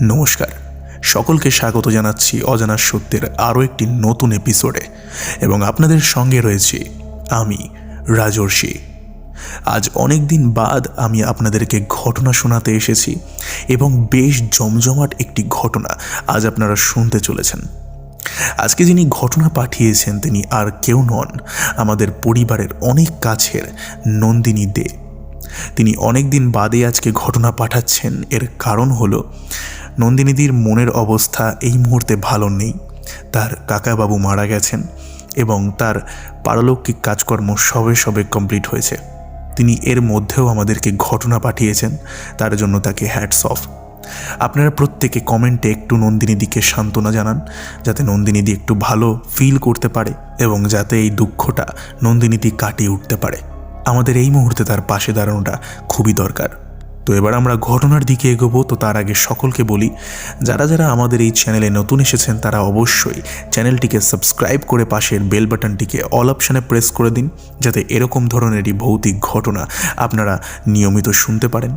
নমস্কার, সকলকে স্বাগত জানাচ্ছি অজানা সত্যের আরও একটি নতুন এপিসোডে এবং আপনাদের সঙ্গে রয়েছি আমি রাজর্ষি। আজ অনেক দিন বাদ আমি আপনাদেরকে ঘটনা শোনাতে এসেছি এবং বেশ জমজমাট একটি ঘটনা আজ আপনারা শুনতে চলেছেন। আজকে যিনি ঘটনা পাঠিয়েছেন তিনি আর কেউ নন, আমাদের পরিবারের অনেক কাছের নন্দিনী দে। তিনি অনেক দিন বাদে আজকে ঘটনা পাঠাচ্ছেন। এর কারণ হলো নন্দিনীদির মনের অবস্থা এই মুহূর্তে ভালো নেই। তার কাকাবাবু মারা গেছেন এবং তার পারলৌকিক কাজকর্ম সবে কমপ্লিট হয়েছে। তিনি এর মধ্যেও আমাদেরকে ঘটনা পাঠিয়েছেন, তার জন্য তাকে হ্যাটস অফ। আপনারা প্রত্যেকে কমেন্টে একটু নন্দিনীদিকে সান্ত্বনা জানান, যাতে নন্দিনীদি একটু ভালো ফিল করতে পারে এবং যাতে এই দুঃখটা নন্দিনীদি কাটিয়ে উঠতে পারে। আমাদের এই মুহূর্তে তার পাশে দাঁড়ানোটা খুবই দরকার। তো এবার আমরা ঘটনার দিকে এগোবো। তো তার আগে সকলকে বলি, যারা যারা আমাদের এই চ্যানেলে নতুন এসেছেন তারা অবশ্যই চ্যানেলটিকে সাবস্ক্রাইব করে পাশের বেল বাটনটিকে অল অপশানে প্রেস করে দিন, যাতে এরকম ধরনেরই ভৌতিক ঘটনা আপনারা নিয়মিত শুনতে পারেন।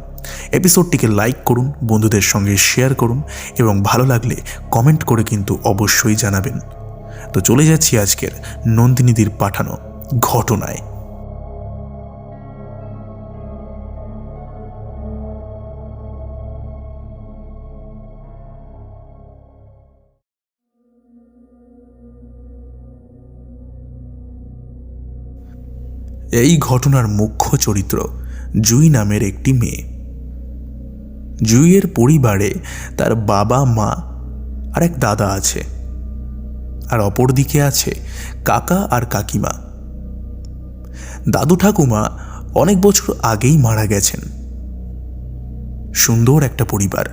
এপিসোডটিকে লাইক করুন, বন্ধুদের সঙ্গে শেয়ার করুন এবং ভালো লাগলে কমেন্ট করে কিন্তু অবশ্যই জানাবেন। তো চলে যাচ্ছি আজকের নন্দিনীদির পাঠানো ঘটনায়। এই ঘটনার মুখ্য চরিত্র জুই নামের একটি মেয়ে। জুইয়ের পরিবারে তার বাবা, মা আর এক দাদা আছে, আর অপরদিকে আছে কাকা আর কাকিমা। দাদু ঠাকুমা অনেক বছর আগেই মারা গেছেন। সুন্দর একটা পরিবার,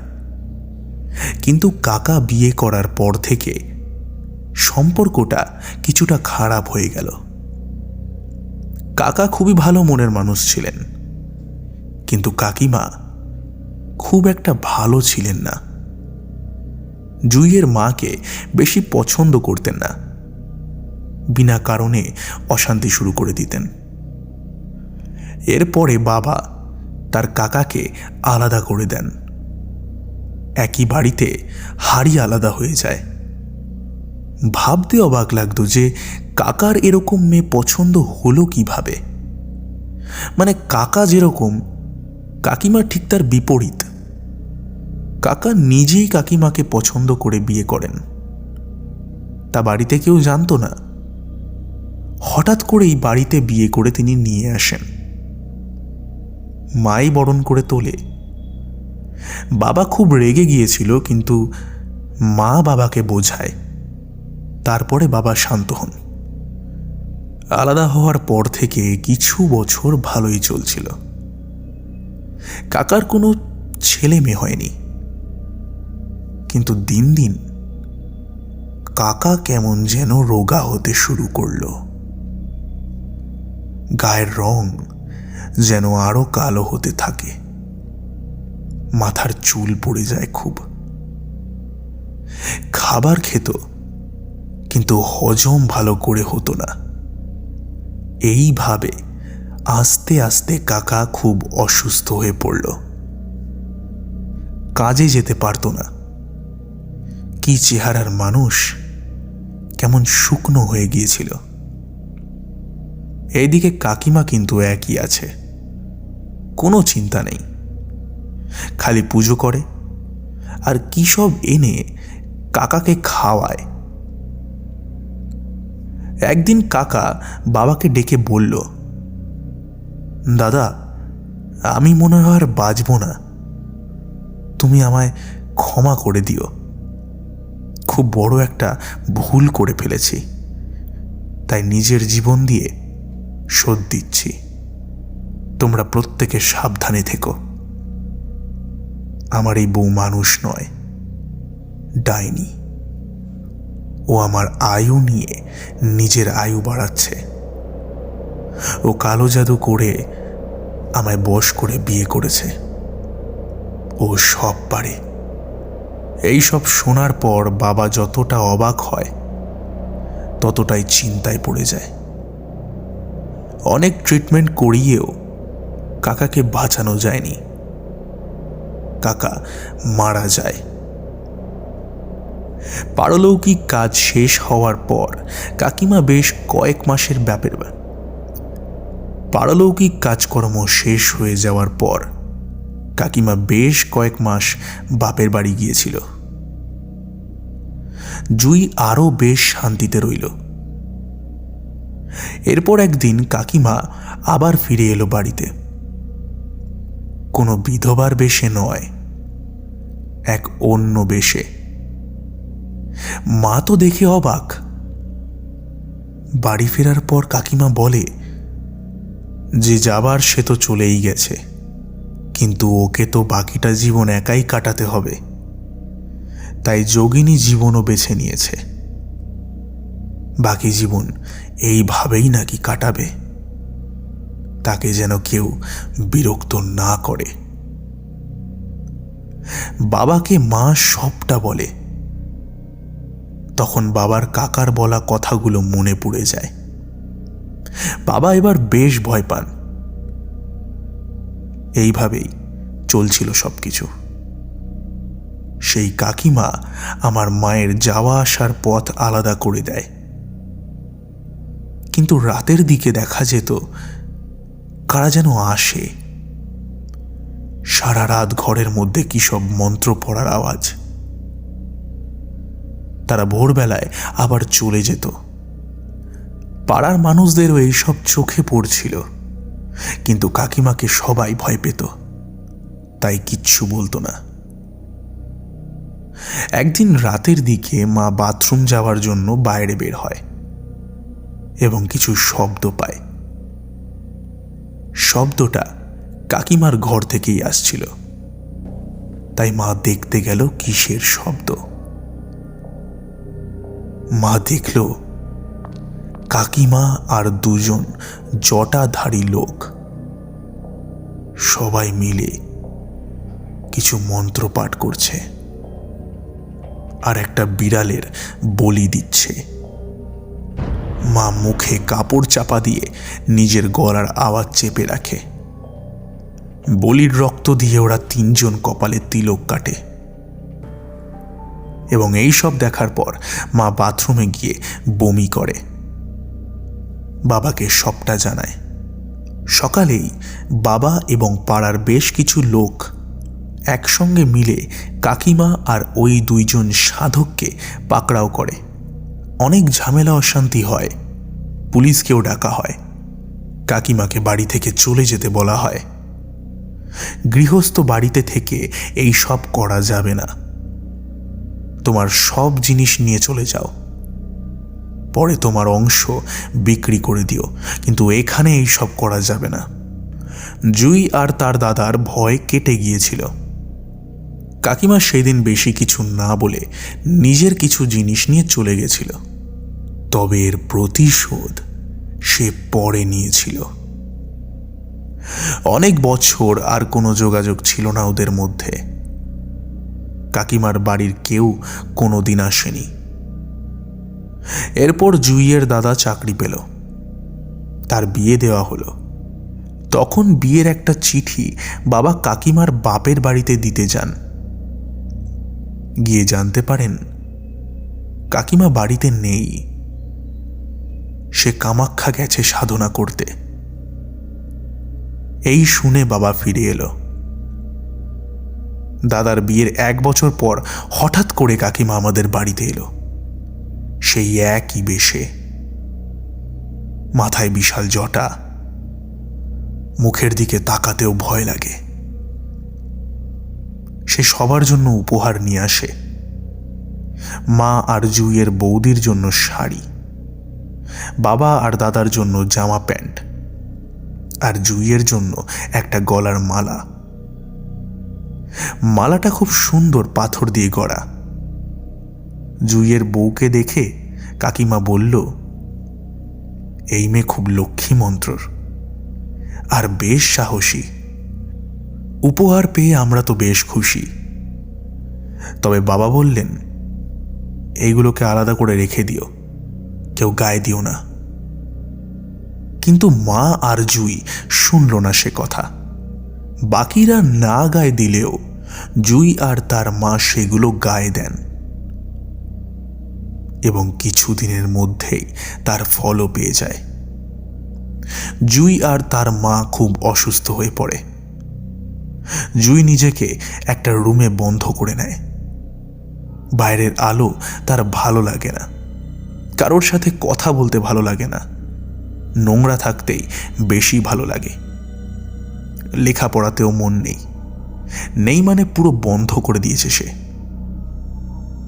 কিন্তু কাকা বিয়ে করার পর থেকে সম্পর্কটা কিছুটা খারাপ হয়ে গেল। কাকা খুবই ভালো মনের মানুষ ছিলেন, কিন্তু কাকিমা খুব একটা ভালো ছিলেন না। জুইয়ের মাকে বেশি পছন্দ করতেন না, বিনা কারণে অশান্তি শুরু করে দিতেন। এরপরে বাবা তার কাকাকে আলাদা করে দেন। একই বাড়িতে হাড়ি আলাদা হয়ে যায়। ভাবতে অবাক লাগতো যে কাকার এরকম মেয়ে পছন্দ হলো কিভাবে। মানে কাকা যেরকম, কাকিমা ঠিক তার বিপরীত। কাকা নিজেই কাকিমাকে পছন্দ করে বিয়ে করেন, তা বাড়িতে কেউ জানতো না। হঠাৎ করেই বাড়িতে বিয়ে করে তিনি নিয়ে আসেন। মাই বরণ করে তোলে। বাবা খুব রেগে গিয়েছিল, কিন্তু মা বাবাকে বোঝায়। তারপরে বাবা শান্ত হন। আলাদা হওয়ার পর থেকে কিছু বছর ভালোই চলছিল। কাকার কোনো ছেলে মেয়ে হয়নি, কিন্তু দিন দিন কাকা কেমন যেন রোগা হতে শুরু করল। গায়ের রং যেন আরো কালো হতে থাকে। মাথার চুল পড়ে যায় খুব। খাবার খেত, কিন্তু হজম ভালো করে হতো না। এইভাবে আস্তে আস্তে কাকা খুব অসুস্থ হয়ে পড়ল। কাজে যেতে পারত না। কি চেহারার মানুষ, কেমন শুকনো হয়ে গিয়েছিল। এইদিকে কাকিমা কিন্তু একই আছে, কোনো চিন্তা নেই। খালি পুজো করে আর কি সব এনে কাকাকে খাওয়ায়। একদিন কাকা বাবাকে ডেকে বলল, দাদা, আমি মনে হয় আর বাঁচব না, তুমি আমায় ক্ষমা করে দিও। খুব বড় একটা ভুল করে ফেলেছি, তাই নিজের জীবন দিয়ে শোধ দিচ্ছি। তোমরা প্রত্যেকে সাবধানে থেকো। আমার এই বউ মানুষ নয়, ডাইনি। ও আমার আয়ু নিয়ে নিজের আয়ু বাড়াচ্ছে। ও কালো জাদু করে আমায় বশ করে বিয়ে করেছে। ও সব পারে। এই সব শোনার পর বাবা যতটা অবাক হয়, ততটাই চিন্তায় পড়ে যায়। অনেক ট্রিটমেন্ট করিয়েও কাকাকে বাঁচানো যায়নি। কাকা মারা যায়। পারলৌকিক কাজ শেষ হওয়ার পর কাকিমা বেশ কয়েক মাসের পারলৌকিক কাজকর্ম শেষ হয়ে যাওয়ার পর কাকিমা বেশ কয়েক মাস বাপের বাড়ি গিয়েছিল। জুই আরও বেশ শান্তিতে রইল। এরপর একদিন কাকিমা আবার ফিরে এলো বাড়িতে। কোনো বিধবার বেশে নয়, এক অন্য বেশে। মা তো দেখে অবাক। বাড়ি ফেরার পর কাকিমা বলে, যে যাবার সে তো চলেই গেছে, কিন্তু ওকে তো বাকিটা জীবন একাই কাটাতে হবে, তাই যোগিনী জীবনও বেছে নিয়েছে। বাকি জীবন এইভাবেই নাকি কাটাবে, তাকে যেন কেউ বিরক্ত না করে। বাবাকে মা সবটা বলে। তখন বাবার কাকার বলা কথাগুলো মনে পড়ে যায়। বাবা এবার বেশ ভয় পান। এইভাবেই চলছিল সবকিছু। সেই কাকিমা আমার মায়ের যাওয়া আসার পথ আলাদা করে দেয়, কিন্তু রাতের দিকে দেখা যেত কারা যেন আসে। সারা রাত ঘরের মধ্যে কি সব মন্ত্র পড়ার আওয়াজ। তারা ভোরবেলায় আবার চলে যেত। পাড়ার মানুষদেরও এইসব চোখে পড়ছিল, কিন্তু কাকিমাকে সবাই ভয় পেত, তাই কিচ্ছু বলতো না। একদিন রাতের দিকে মা বাথরুম যাওয়ার জন্য বাইরে বের হয় এবং কিছু শব্দ পায়। শব্দটা কাকিমার ঘর থেকেই আসছিল, তাই মা দেখতে গেল কিসের শব্দ। মা দেখল কাকিমা আর দুজন জটাধারী লোক সবাই মিলে কিছু মন্ত্র পাঠ করছে আর একটা বিড়ালের বলি দিচ্ছে। মা মুখে কাপড় চাপা দিয়ে নিজের গলার আওয়াজ চেপে রাখে। বলির রক্ত দিয়ে ওরা তিনজন কপালে তিলক কাটে। এবং এই সব দেখার পর মা বাথরুমে গিয়ে বমি করে। বাবাকে সবটা জানায়। সকালেই বাবা এবং পাড়ার বেশ কিছু লোক একসঙ্গে মিলে কাকিমা আর ওই দুইজন সাধককে পাকড়াও করে। অনেক ঝামেলা অশান্তি হয়, পুলিশকেও ডাকা হয়। কাকিমাকে বাড়ি থেকে চলে যেতে বলা হয়। গৃহস্থ বাড়িতে থেকে এই সব করা যাবে না, তোমার সব জিনিস নিয়ে চলে যাও, পরে তোমার অংশ বিক্রি করে দিও, কিন্তু এখানে এই সব করা যাবে না। জুই আর তার দাদার ভয় কেটে গিয়েছিল। কাকিমা সেদিন বেশি কিছু না বলে নিজের কিছু জিনিস নিয়ে চলে গেছিল। তবে এর প্রতিশোধ সে পরে নিয়েছিল। অনেক বছর আর কোনো যোগাযোগ ছিল না ওদের মধ্যে। কাকিমার বাড়ির কেউ কোনোদিন আসেনি। এরপর জুইয়ের দাদা চাকরি পেল, তার বিয়ে দেওয়া হলো। তখন বিয়ের একটা চিঠি বাবা কাকিমার বাপের বাড়িতে দিতে যান। গিয়ে জানতে পারেন কাকিমা বাড়িতে নেই, সে কামাখ্যা গেছে সাধনা করতে। এই শুনে বাবা ফিরে এলো। দাদার বিয়ের 1 বছর পর হঠাৎ করে কাকিমা আমাদের বাড়িতে এলো, সেই একই বেশে। মাথায় বিশাল জটা, মুখের দিকে তাকাতেও ভয় লাগে। সে সবার জন্য উপহার নিয়ে আসে। মা আর জুইয়ের বৌদির জন্য শাড়ি, বাবা আর দাদার জন্য জামা প্যান্ট, আর জুইয়ের জন্য একটা গলার মালা। মালাটা খুব সুন্দর পাথর দিয়ে গড়া। জুইয়ের বউকে দেখে কাকিমা বলল, এই মেয়ে খুব লক্ষ্মী মন্ত্রর আর বেশ সাহসী। উপহার পেয়ে আমরা তো বেশ খুশি। তবে বাবা বললেন, এইগুলোকে আলাদা করে রেখে দিও, কেউ গায়ে দিও না। কিন্তু মা আর জুই শুনল না সে কথা। বাকিরা না গায়ে দিলেও জুই আর তার মা সেগুলো গায়ে দেন। এবং কিছুদিনের মধ্যেই তার ফলও পেয়ে যায়। জুই আর তার মা খুব অসুস্থ হয়ে পড়ে। জুই নিজেকে একটা রুমে বন্ধ করে নেয়। বাইরের আলো তার ভালো লাগে না, কারোর সাথে কথা বলতে ভালো লাগে না, নোংরা থাকতেই বেশি ভালো লাগে। লেখাপড়াতেও মন নেই মানে পুরো বন্ধ করে দিয়েছে সে।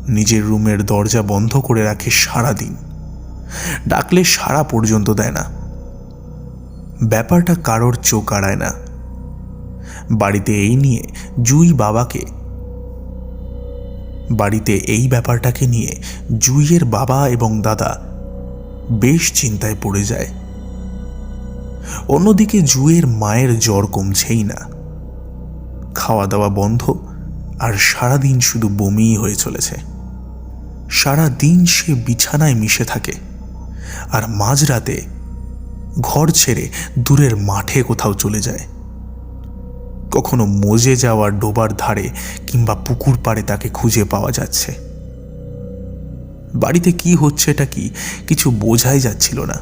নিজের রুমের দরজা বন্ধ করে রাখে সারাদিন, ডাকলে সাড়া পর্যন্ত দেয় না। ব্যাপারটা কারোর চোখ আড়ায় না। বাড়িতে এই ব্যাপারটাকে নিয়ে জুইয়ের বাবা এবং দাদা বেশ চিন্তায় পড়ে যায়। অন্যদিকে জুইয়ের মায়ের জ্বর কমছেই না, খাওয়া দাওয়া বন্ধ, আর সারাদিন শুধু বমিই হয়ে চলেছে। সারাদিন সে বিছানায় মিশে থাকে, আর মাঝরাতে ঘর ছেড়ে দূরের মাঠে কোথাও চলে যায়। কখনো মজে যাওয়া ডোবার ধারে কিংবা পুকুর পাড়ে তাকে খুঁজে পাওয়া যাচ্ছে। বাড়িতে কি হচ্ছে এটা কিছু বোঝাই যাচ্ছিল না।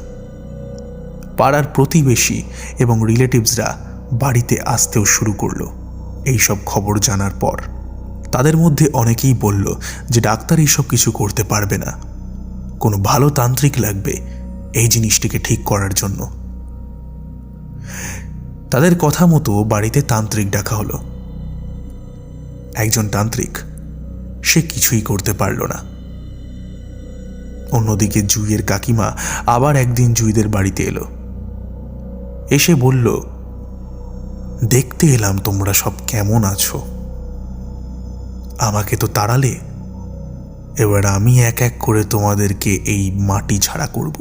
পাড়ার প্রতিবেশী এবং রিলেটিভসরা বাড়িতে আসতেও শুরু করলো এইসব খবর জানার পর। তাদের মধ্যে অনেকেই বলল যে ডাক্তার এইসব কিছু করতে পারবে না, কোনো ভালো তান্ত্রিক লাগবে এই জিনিসটিকে ঠিক করার জন্য। তাদের কথা মতো বাড়িতে তান্ত্রিক ডাকা হলো। একজন তান্ত্রিক, সে কিছুই করতে পারল না। অন্যদিকে জুইয়ের কাকিমা আবার একদিন জুইদের বাড়িতে এলো। এসে বলল, দেখতে এলাম তোমরা সব কেমন আছো। আমাকে তো তাড়ালে, এবার আমি এক এক করে তোমাদেরকে এই মাটি ছাড়া করব।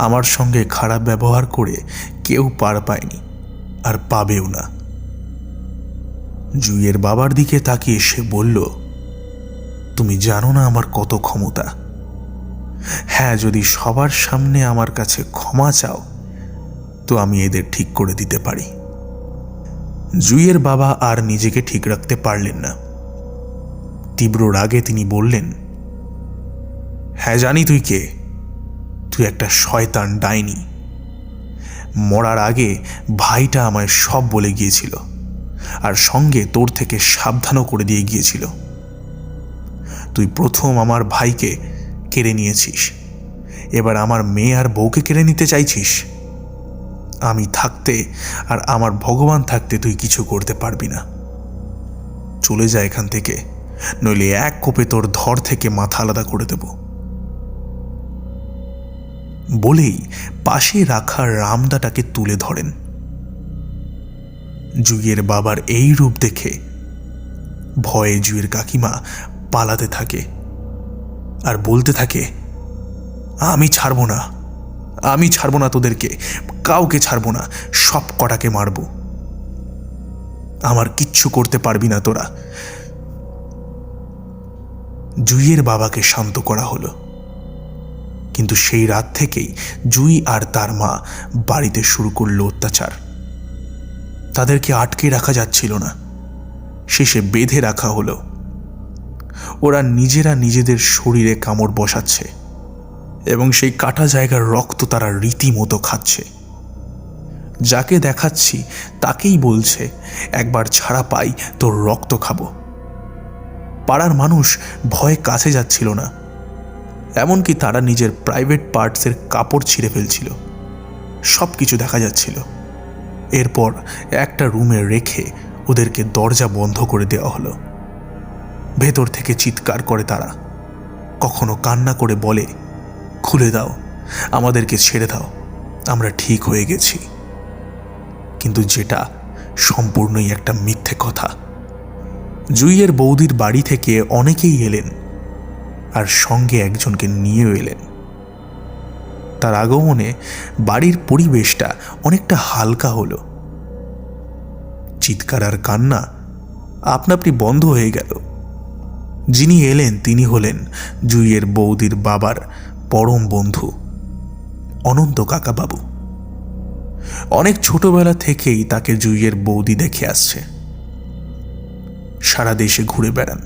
আমার সঙ্গে খারাপ ব্যবহার করে কেউ পার পায়নি, আর পাবেও না। জুইয়ের বাবার দিকে তাকিয়ে সে বলল, তুমি জানো না আমার কত ক্ষমতা। হ্যাঁ, যদি সবার সামনে আমার কাছে ক্ষমা চাও তো আমি এদের ঠিক করে দিতে পারি। জুইয়ের বাবা আর নিজেকে ঠিক রাখতে পারলেন না। তীব্র রাগে তিনি বললেন, হ্যাঁ জানি তুই কে। তুই একটা শয়তান ডাইনি। মরার আগে ভাইটা আমায় সব বলে গিয়েছিল, আর সঙ্গে তোর থেকে সাবধানও করে দিয়ে গিয়েছিল। তুই প্রথম আমার ভাইকে কেড়ে নিয়েছিস, এবার আমার মেয়ে আর বউকে কেড়ে নিতে চাইছিস। আমি থাকতে আর আমার ভগবান থাকতে তুই কিছু করতে পারবি না। চলে যা এখান থেকে, নইলে এক কোপে তোর ধর থেকে মাথা আলাদা করে দেব। বলেই পাশে রাখা রামদাটাকে তুলে ধরেন। জুইয়ের বাবার এই রূপ দেখে ভয়ে জুইয়ের কাকিমা পালাতে থাকে আর বলতে থাকে, আমি ছাড়বো না তোদেরকে, কাউকে ছাড়বো না, সব কটাকে মারবো। আমার কিচ্ছু করতে পারবি না তোরা। জুইয়ের বাবাকে শান্ত করা হলো, কিন্তু সেই রাত থেকেই জুই আর তার মা বাড়িতে শুরু করলো অত্যাচার। তাদেরকে আটকে রাখা যাচ্ছিল না, শেষে বেঁধে রাখা হলো। ওরা নিজেরা নিজেদের শরীরে কামড় বসাচ্ছে এবং সেই কাটা জায়গার রক্ত তারা রীতিমতো খাচ্ছে। যাকে দেখাচ্ছি তাকেই বলছে, একবার ছাড়া পাই তোর রক্ত খাবো। পাড়ার মানুষ ভয়ে কাছে যাচ্ছিল না, এমনকি তারা নিজের প্রাইভেট পার্টসের কাপড় ছিঁড়ে ফেলছিল। সব কিছু দেখা যাচ্ছিল। এরপর একটা রুমে রেখে ওদেরকে দরজা বন্ধ করে দেওয়া হলো। ভেতর থেকে চিৎকার করে তারা, কখনো কান্না করে বলে, খুলে দাও, আমাদেরকে ছেড়ে দাও, আমরা ঠিক হয়ে গেছি। কিন্তু যেটা সম্পূর্ণই একটা মিথ্যে কথা। জুইয়ের বৌদির বাড়ি থেকে অনেকেই এলেন, আর সঙ্গে একজনকে নিয়েও এলেন। তার আগমনে বাড়ির পরিবেশটা অনেকটা হালকা হলো। চিৎকার আর কান্না আপনা আপনি বন্ধ হয়ে গেল। যিনি এলেন তিনি হলেন জুইয়ের বৌদির বাবার পরম বন্ধু অনন্ত কাকাবাবু। অনেক ছোটবেলা থেকেই তাকে জুইয়ের বৌদি দেখে আসছে। সারা দেশে ঘুরে বেড়ান,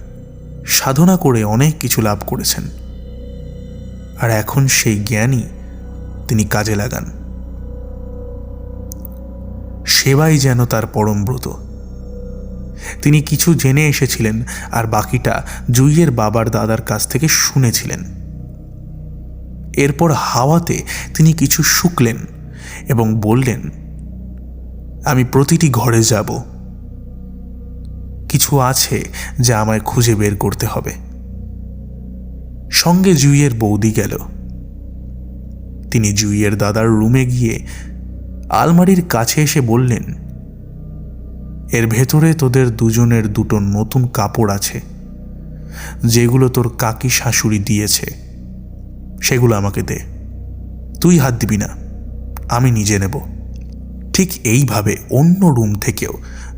সাধনা করে অনেক কিছু লাভ করেছেন। আর এখন সেই জ্ঞানই তিনি কাজে লাগান। সেবাই যেন তার পরম ব্রত। তিনি কিছু জেনে এসেছিলেন আর বাকিটা জুইয়ের বাবার দাদার কাছ থেকে শুনেছিলেন। এরপর হাওয়াতে তিনি কিছু শুকলেন এবং বললেন, আমি প্রতিটি ঘরে যাব। কিছু আছে যা আমায় খুঁজে বের করতে হবে। সঙ্গে জুইয়ের বৌদি গেল। তিনি জুইয়ের দাদার রুমে গিয়ে আলমারির কাছে এসে বললেন, এর ভেতরে তোদের দুজনের দুটো নতুন কাপড় আছে, যেগুলো তোর কাকি শাশুড়ি দিয়েছে। সেগুলো আমাকে দে, তুই হাত দিবি না, আমি নিজে নেব। ঠিক এইভাবে অন্য রুম থেকেও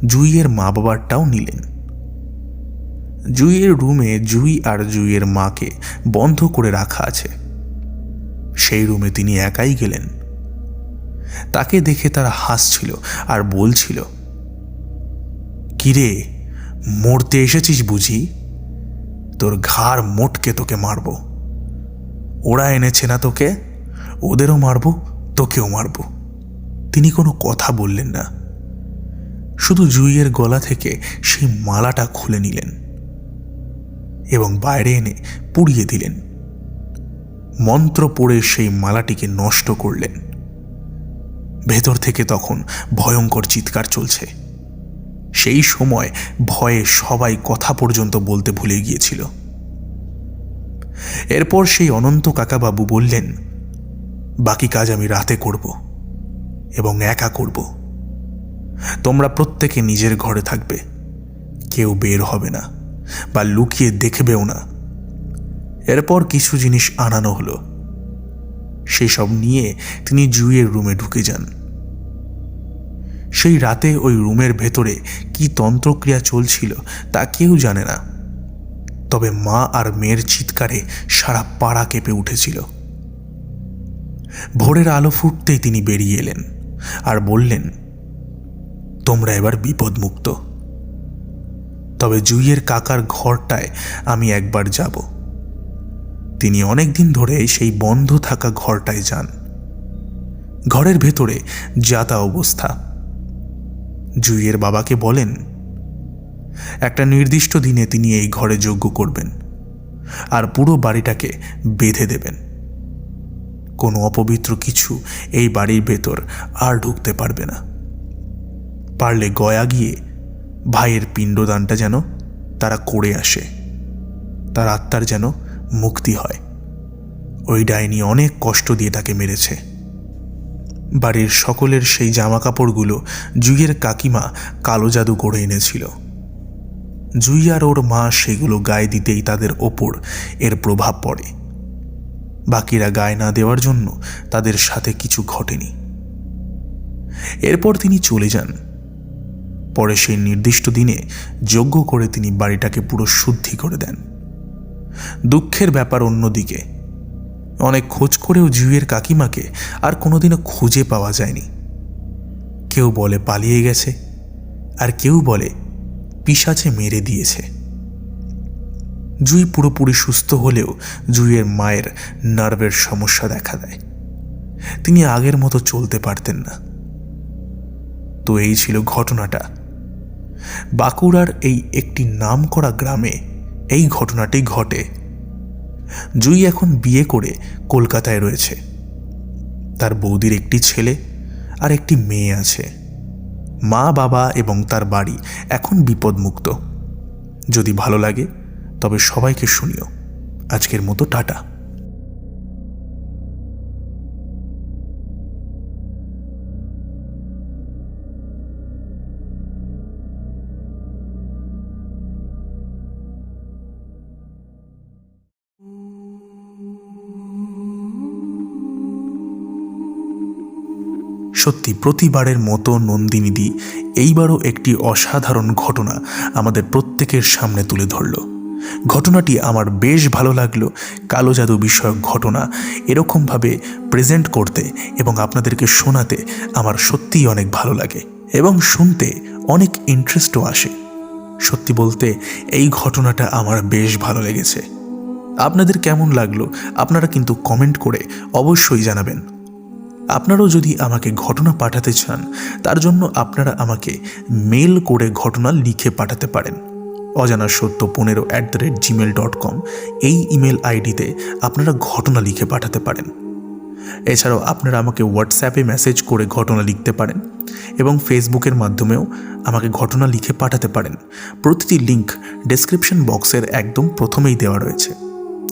জুইয়ের মা বাবারটাও নিলেন। জুইয়ের রুমে জুই আর জুইয়ের মাকে বন্ধ করে রাখা আছে। সেই রুমে তিনি একাই গেলেন। তাকে দেখে তারা হাসছিল আর বলছিল, কিরে, মরতে এসেছিস বুঝি? তোর ঘাড় মোটকে তোকে মারব। ওরা এনেছে না তোকে, ওদেরও মারব, তোকেও মারব। তিনি কোনো কথা বললেন না, শুধু জুইয়ের গলা থেকে সেই মালাটা খুলে নিলেন এবং বাইরে এনে পুড়িয়ে দিলেন। মন্ত্র পড়ে সেই মালাটিকে নষ্ট করলেন। ভেতর থেকে তখন ভয়ঙ্কর চিৎকার চলছে। সেই সময় ভয়ে সবাই কথা পর্যন্ত বলতে ভুলে গিয়েছিল। এরপর সেই অনন্ত কাকাবাবু বললেন, বাকি কাজ আমি রাতে করব এবং একা করব। তোমরা প্রত্যেকে নিজের ঘরে থাকবে, কেউ বের হবে না বা লুকিয়ে দেখবেও না। এরপর কিছু জিনিস আনানো হলো। সেসব নিয়ে তিনি জুইয়ের রুমে ঢুকে যান। সেই রাতে ওই রুমের ভেতরে কি তন্ত্রক্রিয়া চলছিল তা কেউ জানে না, তবে মা আর মেয়ের চিৎকারে সারা পাড়া কেঁপে উঠেছিল। ভোরের আলো ফুটতেই তিনি বেরিয়ে এলেন আর বললেন, তোমরা এবার বিপদমুক্ত। তবে জুইয়ের কাকার ঘরটায় আমি একবার যাব। তিনি অনেকদিন ধরে সেই বন্ধ থাকা ঘরটায় যান। ঘরের ভেতরে যাতা অবস্থা। জুইয়ের বাবাকে বলেন, একটা নির্দিষ্ট দিনে তিনি এই ঘরে যজ্ঞ করবেন আর পুরো বাড়িটাকে বেঁধে দেবেন। কোনো অপবিত্র কিছু এই বাড়ির ভেতর আর ঢুকতে পারবে না। পারলে গয়া গিয়ে ভাইয়ের পিণ্ডদানটা যেন তারা করে আসে, তার আত্মার যেন মুক্তি হয়। ওই ডাইনি অনেক কষ্ট দিয়ে তাকে মেরেছে। বাড়ির সকলের সেই জামা কাপড়গুলো জুইয়ের কাকিমা কালো জাদু করে এনেছিল। জুই আর ওর মা সেগুলো গায়ে দিতেই তাদের ওপর এর প্রভাব পড়ে। বাকিরা গায়ে না দেওয়ার জন্য তাদের সাথে কিছু ঘটেনি। এরপর তিনি চলে যান। পরে সেই নির্দিষ্ট দিনে যজ্ঞ করে তিনি বাড়িটাকে পুরো শুদ্ধি করে দেন। দুঃখের ব্যাপার অন্যদিকে, অনেক খোঁজ করেও জুইয়ের কাকিমাকে আর কোনোদিনও খুঁজে পাওয়া যায়নি। কেউ বলে পালিয়ে গেছে, আর কেউ বলে পিশাচে মেরে দিয়েছে। জুই পুরোপুরি সুস্থ হলেও জুইয়ের মায়ের নার্ভের সমস্যা দেখা দেয়। তিনি আগের মতো চলতে পারতেন না। তো এই ছিল ঘটনাটা। বাঁকুড়ার এই একটি নামকরা গ্রামে এই ঘটনাটি ঘটে। জুই এখন বিয়ে করে কলকাতায় রয়েছে। তার বৌদির একটি ছেলে আর একটি মেয়ে আছে। মা বাবা এবং তার বাড়ি এখন বিপদমুক্ত। যদি ভালো লাগে তবে সবাইকে শুনিও। আজকের মতো টাটা। সত্যি প্রতিবারের মতো নন্দিনীদি এইবারও একটি অসাধারণ ঘটনা আমাদের প্রত্যেকের সামনে তুলে ধরল। ঘটনাটি আমার বেশ ভালো লাগলো। কালো জাদু বিষয়ক ঘটনা এরকমভাবে প্রেজেন্ট করতে এবং আপনাদেরকে শোনাতে আমার সত্যিই অনেক ভালো লাগে এবং শুনতে অনেক ইন্টারেস্টও আসে। সত্যি বলতে এই ঘটনাটা আমার বেশ ভালো লেগেছে। আপনাদের কেমন লাগলো আপনারা কিন্তু কমেন্ট করে অবশ্যই জানাবেন। আপনারাও যদি আমাকে ঘটনা পাঠাতে চান তার জন্য আপনারা আমাকে মেল করে ঘটনা লিখে পাঠাতে পারেন। অজানাসত্য15@gmail.com এই ইমেল আইডিতে আপনারা ঘটনা লিখে পাঠাতে পারেন। এছাড়াও আপনারা আমাকে হোয়াটসঅ্যাপে মেসেজ করে ঘটনা লিখতে পারেন এবং ফেসবুকের মাধ্যমেও আমাকে ঘটনা লিখে পাঠাতে পারেন। প্রতিটি লিঙ্ক ডেসক্রিপশন বক্সের একদম প্রথমেই দেওয়া রয়েছে।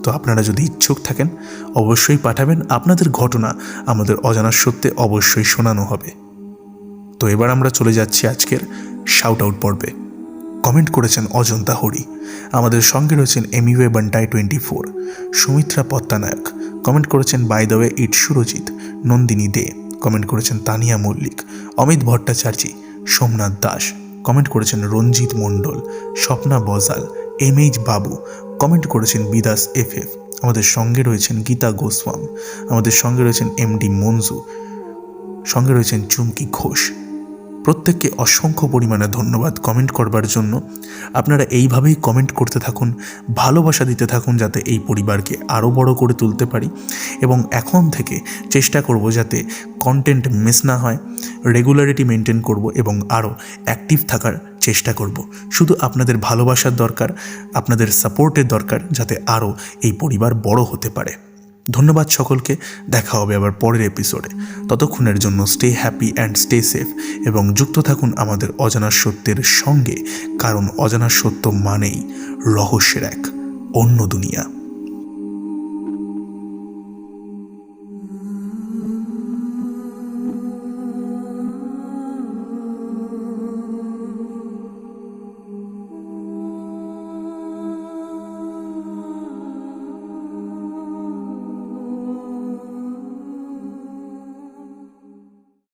তো আপনারা যদি ইচ্ছুক থাকেন অবশ্যই পাঠাবেন, আপনাদের ঘটনা আমাদের অজানা সত্যে অবশ্যই শোনানো হবে। তো এবার আমরা চলে যাচ্ছি আজকের শাউট আউট পর্বে। কমেন্ট করেছেন অজন্তা হরি, আমাদের সঙ্গে রয়েছেন এমিওয়ে বান্টাই 24, সুমিত্রা পত্তানায়ক, কমেন্ট করেছেন by the way it Surajit, Nandini Dey, comment করেছেন তানিয়া মল্লিক, অমিত ভট্টাচার্য, সোমনাথ দাস, কমেন্ট করেছেন রঞ্জিত মণ্ডল, স্বপ্না বজাল, এমএইচ বাবু, কমেন্ট করেছেন বিদাস এফএফ, আমাদের সঙ্গে রয়েছেন গীতা গোস্বাম, আমাদের সঙ্গে রয়েছেন এমডি মঞ্জু, সঙ্গে রয়েছেন চুমকি ঘোষ। প্রত্যেককে অসংখ্য পরিমাণে ধন্যবাদ কমেন্ট করবার জন্য। আপনারা এইভাবেই কমেন্ট করতে থাকুন, ভালোবাসা দিতে থাকুন, যাতে এই পরিবারকে আরও বড় করে তুলতে পারি। এবং এখন থেকে চেষ্টা করব যাতে কন্টেন্ট মিস না হয়, রেগুলারিটি মেনটেন করব এবং আরও অ্যাক্টিভ থাকার চেষ্টা করব। শুধু আপনাদের ভালোবাসার দরকার, আপনাদের সাপোর্টের দরকার, যাতে আরও এই পরিবার বড় হতে পারে। ধন্যবাদ সকলকে, দেখা হবে আবার পরের এপিসোডে। ততক্ষণের জন্য stay happy and stay safe এবং যুক্ত থাকুন আমাদের অজানা সত্যের সঙ্গে, কারণ অজানা সত্য মানেই রহস্যের এক অন্য দুনিয়া।